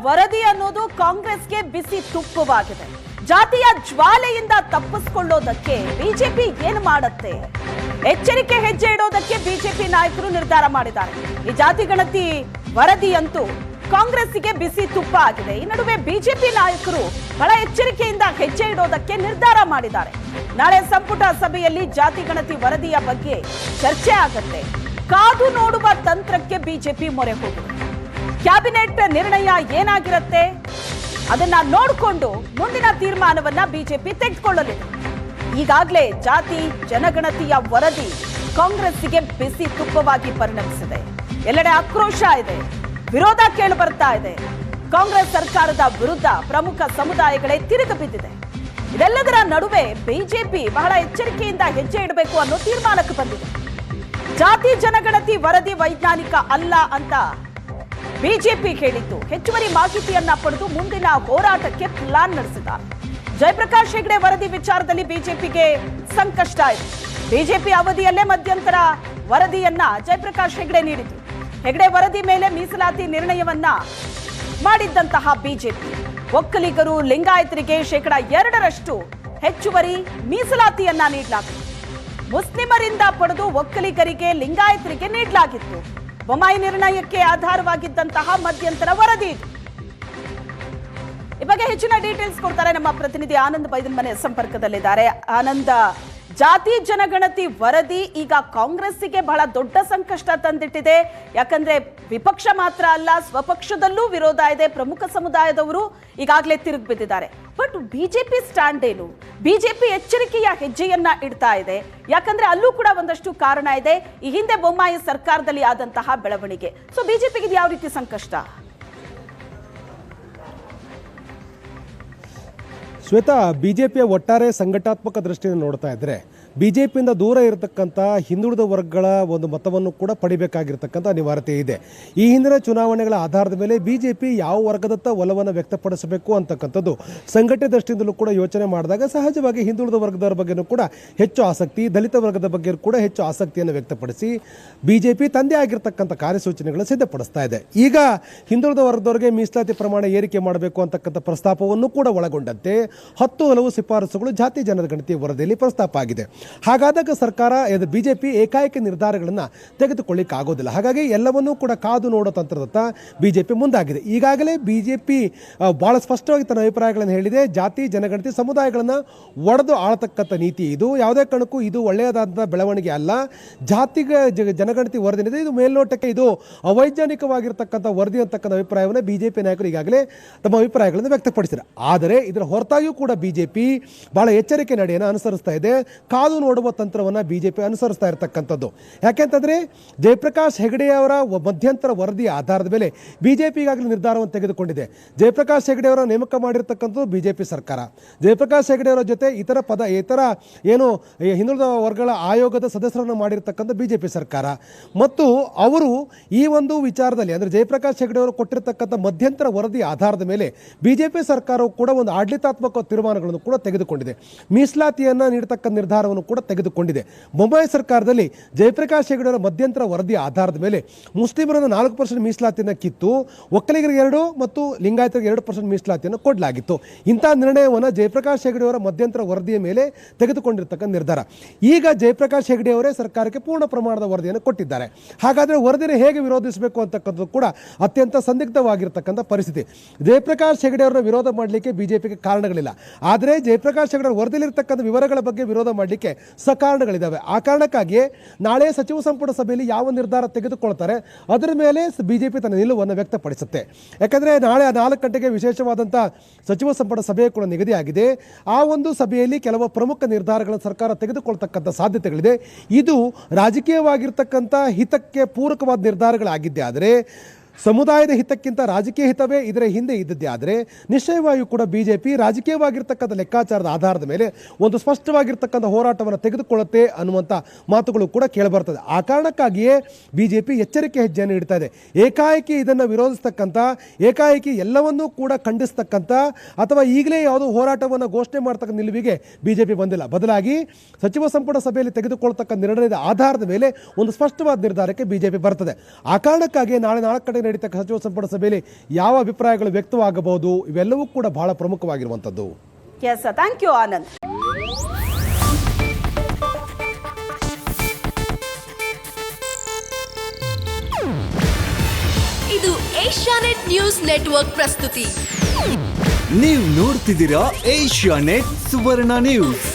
ವರದಿ ಅನ್ನೋದು ಕಾಂಗ್ರೆಸ್ಗೆ ಬಿಸಿ ತುಪ್ಪವಾಗಿದೆ. ಜಾತಿಯ ಜ್ವಾಲೆಯಿಂದ ತಪ್ಪಿಸಿಕೊಳ್ಳೋದಕ್ಕೆ ಬಿಜೆಪಿ ಏನು ಮಾಡುತ್ತೆ? ಎಚ್ಚರಿಕೆ ಹೆಜ್ಜೆ ಇಡೋದಕ್ಕೆ ಬಿಜೆಪಿ ನಾಯಕರು ನಿರ್ಧಾರ ಮಾಡಿದ್ದಾರೆ. ಈ ಜಾತಿ ಗಣತಿ ವರದಿಯಂತೂ ಕಾಂಗ್ರೆಸ್ಗೆ ಬಿಸಿ ತುಪ್ಪ ಆಗಿದೆ. ಈ ನಡುವೆ ಬಿಜೆಪಿ ನಾಯಕರು ಬಹಳ ಎಚ್ಚರಿಕೆಯಿಂದ ಹೆಜ್ಜೆ ಇಡೋದಕ್ಕೆ ನಿರ್ಧಾರ ಮಾಡಿದ್ದಾರೆ. ನಾಳೆ ಸಂಪುಟ ಸಭೆಯಲ್ಲಿ ಜಾತಿ ಗಣತಿ ವರದಿಯ ಬಗ್ಗೆ ಚರ್ಚೆ ಆಗುತ್ತೆ. ಕಾದು ನೋಡುವ ತಂತ್ರಕ್ಕೆ ಬಿಜೆಪಿ ಮೊರೆ ಹೋಗಿದೆ. ಕ್ಯಾಬಿನೆಟ್ ನಿರ್ಣಯ ಏನಾಗಿರುತ್ತೆ ಅದನ್ನ ನೋಡಿಕೊಂಡು ಮುಂದಿನ ತೀರ್ಮಾನವನ್ನ ಬಿಜೆಪಿ ತೆಗೆದುಕೊಳ್ಳಲಿದೆ. ಈಗಾಗಲೇ ಜಾತಿ ಜನಗಣತಿಯ ವರದಿ ಕಾಂಗ್ರೆಸ್ಗೆ ಬಿಸಿ ತುಪ್ಪವಾಗಿ ಪರಿಣಮಿಸಿದೆ. ಎಲ್ಲೆಡೆ ಆಕ್ರೋಶ ಇದೆ, ವಿರೋಧ ಕೇಳಿ ಬರ್ತಾ ಇದೆ. ಕಾಂಗ್ರೆಸ್ ಸರ್ಕಾರದ ವಿರುದ್ಧ ಪ್ರಮುಖ ಸಮುದಾಯಗಳೇ ತಿರುಗಿ ಬಿದ್ದಿದೆ. ಇದೆಲ್ಲದರ ನಡುವೆ ಬಿಜೆಪಿ ಬಹಳ ಎಚ್ಚರಿಕೆಯಿಂದ ಹೆಜ್ಜೆ ಇಡಬೇಕು ಅನ್ನೋ ತೀರ್ಮಾನಕ್ಕೆ ಬಂದಿದೆ. ಜಾತಿ ಜನಗಣತಿ ವರದಿ ವೈಜ್ಞಾನಿಕ ಅಲ್ಲ ಅಂತ ಬಿಜೆಪಿ ಹೇಳಿದ್ದು ಹೆಚ್ಚುವರಿ ಮಾಹಿತಿಯನ್ನ ಪಡೆದು ಮುಂದಿನ ಹೋರಾಟಕ್ಕೆ ಪ್ಲಾನ್ ನಡೆಸಿದ್ದಾರೆ. ಜಯಪ್ರಕಾಶ್ ಹೆಗಡೆ ವರದಿ ವಿಚಾರದಲ್ಲಿ ಬಿಜೆಪಿಗೆ ಸಂಕಷ್ಟ ಇದೆ. ಬಿಜೆಪಿ ಅವಧಿಯಲ್ಲೇ ಮಧ್ಯಂತರ ವರದಿಯನ್ನ ಜಯಪ್ರಕಾಶ್ ಹೆಗಡೆ ನೀಡಿದ್ರು. ಹೆಗಡೆ ವರದಿ ಮೇಲೆ ಮೀಸಲಾತಿ ನಿರ್ಣಯವನ್ನ ಮಾಡಿದ್ದಂತಹ ಬಿಜೆಪಿ ಒಕ್ಕಲಿಗರು ಲಿಂಗಾಯತರಿಗೆ 2% ಹೆಚ್ಚುವರಿ ಮೀಸಲಾತಿಯನ್ನ ನೀಡಲಾಗಿತ್ತು. ಮುಸ್ಲಿಮರಿಂದ ಪಡೆದು ಒಕ್ಕಲಿಗರಿಗೆ ಲಿಂಗಾಯತರಿಗೆ ನೀಡಲಾಗಿತ್ತು. ಬೊಮ್ಮಾಯಿ ನಿರ್ಣಯಕ್ಕೆ ಆಧಾರವಾಗಿದ್ದಂತಹ ಮಧ್ಯಂತರ ವರದಿ ಇದು. ಈ ಬಗ್ಗೆ ಹೆಚ್ಚಿನ ಡೀಟೇಲ್ಸ್ ಕೊಡ್ತಾರೆ ನಮ್ಮ ಪ್ರತಿನಿಧಿ ಆನಂದ್ ಬೈದನ್ಮನೆ ಸಂಪರ್ಕದಲ್ಲಿದ್ದಾರೆ. ಆನಂದ್, ಜಾತಿ ಜನಗಣತಿ ವರದಿ ಈಗ ಕಾಂಗ್ರೆಸ್ಸಿಗೆ ಬಹಳ ದೊಡ್ಡ ಸಂಕಷ್ಟ ತಂದಿಟ್ಟಿದೆ. ಯಾಕಂದ್ರೆ ವಿಪಕ್ಷ ಮಾತ್ರ ಅಲ್ಲ, ಸ್ವಪಕ್ಷದಲ್ಲೂ ವಿರೋಧ ಇದೆ. ಪ್ರಮುಖ ಸಮುದಾಯದವರು ಈಗಾಗಲೇ ತಿರುಗಿ ಬಿದ್ದಿದ್ದಾರೆ. ಬಟ್ ಬಿಜೆಪಿ ಸ್ಟ್ಯಾಂಡ್ ಏನು? ಬಿಜೆಪಿ ಎಚ್ಚರಿಕೆಯ ಹೆಜ್ಜೆಯನ್ನ ಇಡ್ತಾ ಇದೆ. ಯಾಕಂದ್ರೆ ಅಲ್ಲೂ ಕೂಡ ಒಂದಷ್ಟು ಕಾರಣ ಇದೆ. ಈ ಹಿಂದೆ ಬೊಮ್ಮಾಯಿ ಸರ್ಕಾರದಲ್ಲಿ ಆದಂತಹ ಬೆಳವಣಿಗೆ. ಸೊ ಬಿಜೆಪಿಗೆ ಯಾವ ರೀತಿ ಸಂಕಷ್ಟ? ಶ್ವೇತಾ, ಬಿಜೆಪಿಯ ಒಟ್ಟಾರೆ ಸಂಘಟನಾತ್ಮಕ ದೃಷ್ಟಿಯನ್ನು ನೋಡ್ತಾ ಇದ್ರೆ ಬಿಜೆಪಿಯಿಂದ ದೂರ ಇರತಕ್ಕಂಥ ಹಿಂದುಳಿದ ವರ್ಗಗಳ ಒಂದು ಮತವನ್ನು ಕೂಡ ಪಡಿಬೇಕಾಗಿರ್ತಕ್ಕಂಥ ಅನಿವಾರ್ಯತೆ ಇದೆ. ಈ ಹಿಂದಿನ ಚುನಾವಣೆಗಳ ಆಧಾರದ ಮೇಲೆ ಬಿಜೆಪಿ ಯಾವ ವರ್ಗದತ್ತ ಒಲವನ್ನು ವ್ಯಕ್ತಪಡಿಸಬೇಕು ಅಂತಕ್ಕಂಥದ್ದು ಸಂಘಟನೆ ದೃಷ್ಟಿಯಿಂದಲೂ ಕೂಡ ಯೋಚನೆ ಮಾಡಿದಾಗ ಸಹಜವಾಗಿ ಹಿಂದುಳಿದ ವರ್ಗದವರ ಬಗ್ಗೆನೂ ಕೂಡ ಹೆಚ್ಚು ಆಸಕ್ತಿ, ದಲಿತ ವರ್ಗದ ಬಗ್ಗೆ ಕೂಡ ಹೆಚ್ಚು ಆಸಕ್ತಿಯನ್ನು ವ್ಯಕ್ತಪಡಿಸಿ ಬಿಜೆಪಿ ತಂದೆ ಆಗಿರ್ತಕ್ಕಂಥ ಕಾರ್ಯಸೂಚನೆಗಳನ್ನು ಸಿದ್ಧಪಡಿಸ್ತಾ ಇದೆ. ಈಗ ಹಿಂದುಳಿದ ವರ್ಗದವರಿಗೆ ಮೀಸಲಾತಿ ಪ್ರಮಾಣ ಏರಿಕೆ ಮಾಡಬೇಕು ಅಂತಕ್ಕಂಥ ಪ್ರಸ್ತಾಪವನ್ನು ಕೂಡ ಒಳಗೊಂಡಂತೆ 10 ಹಲವು ಶಿಫಾರಸುಗಳು ಜಾತಿ ಜನಗಣತಿ ವರದಿಯಲ್ಲಿ ಪ್ರಸ್ತಾಪ ಆಗಿದೆ. ಹಾಗಾದಾಗ ಸರ್ಕಾರ ಬಿಜೆಪಿ ಏಕಾಏಕಿ ನಿರ್ಧಾರಗಳನ್ನು ತೆಗೆದುಕೊಳ್ಳಿಕ್ಕೆ ಆಗೋದಿಲ್ಲ. ಹಾಗಾಗಿ ಎಲ್ಲವನ್ನೂ ಕೂಡ ಕಾದು ನೋಡೋ ತಂತ್ರದತ್ತ ಬಿಜೆಪಿ ಮುಂದಾಗಿದೆ. ಈಗಾಗಲೇ ಬಿಜೆಪಿ ಬಹಳ ಸ್ಪಷ್ಟವಾಗಿ ತನ್ನ ಅಭಿಪ್ರಾಯಗಳನ್ನು ಹೇಳಿದೆ. ಜಾತಿ ಜನಗಣತಿ ಸಮುದಾಯಗಳನ್ನು ಒಡೆದು ಆಳತಕ್ಕಂಥ ನೀತಿ ಇದು. ಯಾವುದೇ ಕಾರಣಕ್ಕೂ ಇದು ಒಳ್ಳೆಯದಾದ ಬೆಳವಣಿಗೆ ಅಲ್ಲ. ಜಾತಿ ಜನಗಣತಿ ವರದಿ ಏನಿದೆ ಇದು ಮೇಲ್ನೋಟಕ್ಕೆ ಇದು ಅವೈಜ್ಞಾನಿಕವಾಗಿರ್ತಕ್ಕಂಥ ವರದಿ ಅಂತಕ್ಕಂಥ ಅಭಿಪ್ರಾಯವನ್ನು ಬಿಜೆಪಿ ನಾಯಕರು ಈಗಾಗಲೇ ತಮ್ಮ ಅಭಿಪ್ರಾಯಗಳನ್ನು ವ್ಯಕ್ತಪಡಿಸಿದ್ದಾರೆ. ಆದರೆ ಇದರ ಹೊರತಾಗಿಯೂ ಕೂಡ ಬಿಜೆಪಿ ಬಹಳ ಎಚ್ಚರಿಕೆ ನಡೆಯನ್ನು ಅನುಸರಿಸ್ತಾ ಇದೆ. ಕಾದು ನೋಡುವ ತಂತ್ರವನ್ನು ಬಿಜೆಪಿ ಅನುಸರಿಸ್ತಾ ಇರತಕ್ಕಂಥದ್ದು. ಯಾಕೆಂತಂದ್ರೆ ಜಯಪ್ರಕಾಶ್ ಹೆಗಡೆಯವರ ಮಧ್ಯಂತರ ವರದಿಯ ಆಧಾರದ ಮೇಲೆ ಬಿಜೆಪಿ ಈಗಾಗಲೇ ನಿರ್ಧಾರವನ್ನು ತೆಗೆದುಕೊಂಡಿದೆ. ಜಯಪ್ರಕಾಶ್ ಹೆಗಡೆಯವರ ನೇಮಕ ಮಾಡಿರ್ತಕ್ಕಂಥದ್ದು ಬಿಜೆಪಿ ಸರ್ಕಾರ. ಜಯಪ್ರಕಾಶ್ ಹೆಗಡೆಯವರ ಜೊತೆ ಇತರ ಏನು ಹಿಂದುಳಿದ ವರ್ಗಗಳ ಆಯೋಗದ ಸದಸ್ಯರನ್ನು ಮಾಡಿರ್ತಕ್ಕಂಥ ಬಿಜೆಪಿ ಸರ್ಕಾರ. ಮತ್ತು ಅವರು ಈ ಒಂದು ವಿಚಾರದಲ್ಲಿ ಅಂದರೆ ಜಯಪ್ರಕಾಶ್ ಹೆಗಡೆಯವರು ಕೊಟ್ಟಿರ್ತಕ್ಕಂಥ ಮಧ್ಯಂತರ ವರದಿಯ ಆಧಾರದ ಮೇಲೆ ಬಿಜೆಪಿ ಸರ್ಕಾರವು ಕೂಡ ಒಂದು ಆಡಳಿತಾತ್ಮಕ ತೀರ್ಮಾನಗಳನ್ನು ಕೂಡ ತೆಗೆದುಕೊಂಡಿದೆ. ಮೀಸಲಾತಿಯನ್ನು ನೀಡತಕ್ಕಂಥ ನಿರ್ಧಾರವನ್ನು ಕೂಡ ತೆಗೆದುಕೊಂಡಿದೆ. ಬೊಮ್ಮಾಯಿ ಸರ್ಕಾರದಲ್ಲಿ ಜಯಪ್ರಕಾಶ್ ಹೆಗಡೆಯವರ ಮಧ್ಯಂತರ ವರದಿಯ ಆಧಾರದ ಮೇಲೆ ಮುಸ್ಲಿಮರನ್ನು 4% ಮೀಸಲಾತಿಯನ್ನು ಕಿತ್ತು ಒಕ್ಕಲಿಗರಿಗೆ 2 ಮತ್ತು ಲಿಂಗಾಯತರಿಗೆ 2% ಮೀಸಲಾತಿಯನ್ನು ಕೊಡಲಾಗಿತ್ತು. ಇಂತಹ ನಿರ್ಣಯವನ್ನು ಜಯಪ್ರಕಾಶ್ ಹೆಗಡೆಯವರ ಮಧ್ಯಂತರ ವರದಿಯ ಮೇಲೆ ತೆಗೆದುಕೊಂಡಿರ್ತಕ್ಕಂಥ ನಿರ್ಧಾರ. ಈಗ ಜಯಪ್ರಕಾಶ್ ಹೆಗಡೆಯವರೇ ಸರ್ಕಾರಕ್ಕೆ ಪೂರ್ಣ ಪ್ರಮಾಣದ ವರದಿಯನ್ನು ಕೊಟ್ಟಿದ್ದಾರೆ. ಹಾಗಾದರೆ ವರದಿಯನ್ನು ಹೇಗೆ ವಿರೋಧಿಸಬೇಕು ಅಂತಕ್ಕಂಥದ್ದು ಕೂಡ ಅತ್ಯಂತ ಸಂದಿಗ್ಧವಾಗಿರ್ತಕ್ಕಂಥ ಪರಿಸ್ಥಿತಿ. ಜಯಪ್ರಕಾಶ್ ಹೆಗಡೆಯವರನ್ನ ವಿರೋಧ ಮಾಡಲಿಕ್ಕೆ ಬಿಜೆಪಿಗೆ ಕಾರಣಗಳಿಲ್ಲ. ಆದರೆ ಜಯಪ್ರಕಾಶ್ ಹೆಗಡೆ ವರದಿಯಲ್ಲಿರ್ತಕ್ಕಂಥ ವಿವರಗಳ ಬಗ್ಗೆ ವಿರೋಧ ಮಾಡಲಿಕ್ಕೆ ಸಕಾರಣಗಳಿದ್ದಾವೆ. ಆ ಕಾರಣಕ್ಕಾಗಿಯೇ ನಾಳೆ ಸಚಿವ ಸಂಪುಟ ಸಭೆಯಲ್ಲಿ ಯಾವ ನಿರ್ಧಾರ ತೆಗೆದುಕೊಳ್ತಾರೆ ಅದರ ಮೇಲೆ ಬಿಜೆಪಿ ತನ್ನ ನಿಲುವನ್ನು ವ್ಯಕ್ತಪಡಿಸುತ್ತೆ. ಯಾಕಂದರೆ ನಾಳೆ 4 ಗಂಟೆಗೆ ವಿಶೇಷವಾದಂಥ ಸಚಿವ ಸಂಪುಟ ಸಭೆ ಕೂಡ ನಿಗದಿಯಾಗಿದೆ. ಆ ಒಂದು ಸಭೆಯಲ್ಲಿ ಕೆಲವು ಪ್ರಮುಖ ನಿರ್ಧಾರಗಳನ್ನು ಸರ್ಕಾರ ತೆಗೆದುಕೊಳ್ತಕ್ಕಂಥ ಸಾಧ್ಯತೆಗಳಿದೆ. ಇದು ರಾಜಕೀಯವಾಗಿರ್ತಕ್ಕಂಥ ಹಿತಕ್ಕೆ ಪೂರಕವಾದ ನಿರ್ಧಾರಗಳಾಗಿದ್ದೆ ಆದರೆ ಸಮುದಾಯದ ಹಿತಕ್ಕಿಂತ ರಾಜಕೀಯ ಹಿತವೇ ಇದರ ಹಿಂದೆ ಇದ್ದದ್ದೇ ಆದರೆ ನಿಶ್ಚಯವಾಗಿಯೂ ಕೂಡ ಬಿಜೆಪಿ ರಾಜಕೀಯವಾಗಿರ್ತಕ್ಕಂಥ ಲೆಕ್ಕಾಚಾರದ ಆಧಾರದ ಮೇಲೆ ಒಂದು ಸ್ಪಷ್ಟವಾಗಿರ್ತಕ್ಕಂಥ ಹೋರಾಟವನ್ನು ತೆಗೆದುಕೊಳ್ಳುತ್ತೆ ಅನ್ನುವಂಥ ಮಾತುಗಳು ಕೂಡ ಕೇಳಿಬರ್ತದೆ. ಆ ಕಾರಣಕ್ಕಾಗಿಯೇ ಬಿಜೆಪಿ ಎಚ್ಚರಿಕೆ ಹೆಜ್ಜೆಯನ್ನು ಇಡ್ತಾ ಇದೆ. ಏಕಾಏಕಿ ಇದನ್ನು ವಿರೋಧಿಸ್ತಕ್ಕಂಥ, ಏಕಾಏಕಿ ಎಲ್ಲವನ್ನೂ ಕೂಡ ಖಂಡಿಸ್ತಕ್ಕಂಥ ಅಥವಾ ಈಗಲೇ ಯಾವುದೋ ಹೋರಾಟವನ್ನು ಘೋಷಣೆ ಮಾಡ್ತಕ್ಕಂಥ ನಿಲುವಿಗೆ ಬಿಜೆಪಿ ಬಂದಿಲ್ಲ. ಬದಲಾಗಿ ಸಚಿವ ಸಂಪುಟ ಸಭೆಯಲ್ಲಿ ತೆಗೆದುಕೊಳ್ತಕ್ಕಂಥ ನಿರ್ಣಯದ ಆಧಾರದ ಮೇಲೆ ಒಂದು ಸ್ಪಷ್ಟವಾದ ನಿರ್ಧಾರಕ್ಕೆ ಬಿಜೆಪಿ ಬರ್ತದೆ. ಆ ಕಾರಣಕ್ಕಾಗಿ ನಾಳೆ 4 ಕಡೆ ನಡೀತಕ್ಕ ಸಚಿವ ಸಂಪುಟ ಸಭೆಯಲ್ಲಿ ಯಾವ ಅಭಿಪ್ರಾಯಗಳು ವ್ಯಕ್ತವಾಗಬಹುದು, ಇವೆಲ್ಲವೂ ಕೂಡ ಬಹಳ ಪ್ರಮುಖವಾಗಿರುವಂಥದ್ದು. Yes, thank you Anand. ಇದು ಏಷ್ಯಾನೆಟ್ ನ್ಯೂಸ್ ನೆಟ್ವರ್ಕ್ ಪ್ರಸ್ತುತಿ. ನೀವು ನೋಡ್ತಿದ್ದೀರಾ ಏಷ್ಯಾನೆಟ್ ಸುವರ್ಣ ನ್ಯೂಸ್.